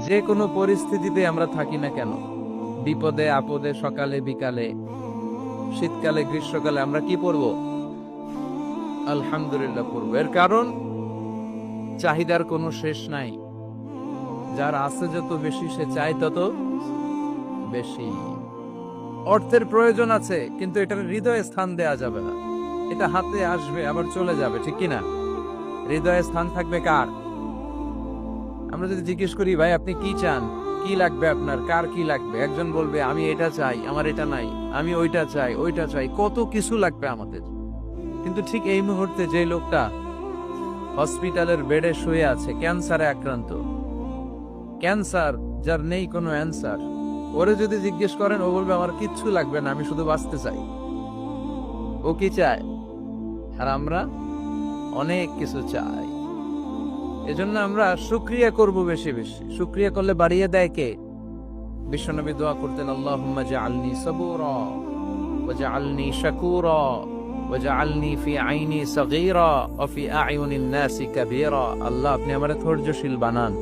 যে কোনো পরিস্থিতিতে আমরা থাকি না কেন, বিপদে আপদে, সকালে বিকালে, শীতকালে গ্রীষ্মকালে আমরা কি পড়বো? আলহামদুলিল্লাহ পড়বো। এর কারণ চাহিদার কোনো শেষ নাই। যার আছে যত বেশি সে চায় তত বেশি। অর্থের প্রয়োজন আছে, কিন্তু এটার হৃদয়ে স্থান দেয়া যাবে না। এটা হাতে আসবে আবার চলে যাবে, ঠিক কিনা? হৃদয়ে স্থান থাকবে কার? আমরা যদি জিজ্ঞেস করি, ভাই আপনি কি চান, কি লাগবে আপনার, কার কি লাগবে, একজন বলবে আমি এটা চাই, আমার এটা নাই, আমি ওইটা চাই, ওইটা চাই, কত কিছু লাগবে আমাদের। কিন্তু ঠিক এই মুহূর্তে যে লোকটা হসপিটালের বেডে শুয়ে আছে, ক্যান্সারে আক্রান্ত, ক্যান্সার যার নেই কোনো অ্যান্সার, ওরে যদি জিজ্ঞেস করেন ও বলবে আমার কিচ্ছু লাগবে না, আমি শুধু বাঁচতে চাই। ও কি চায়? আর আমরা অনেক কিছু চাই। এজন্য আমরা শুকরিয়া করব বেশি বেশি। শুকরিয়া করলে বাড়িয়ে দেয় কে? বিশ্বনবী দোয়া করতেন, আল্লাহুম্মা জাআলনি সাবুরা ওয়া জাআলনি শাকুরা ওয়া জাআলনি ফি আইনি সাগীরা ওয়া ফি আ'য়ুনিন নাসি কাবীরা। আল্লাহ আপনি আমারে ধৈর্যশীল বানান,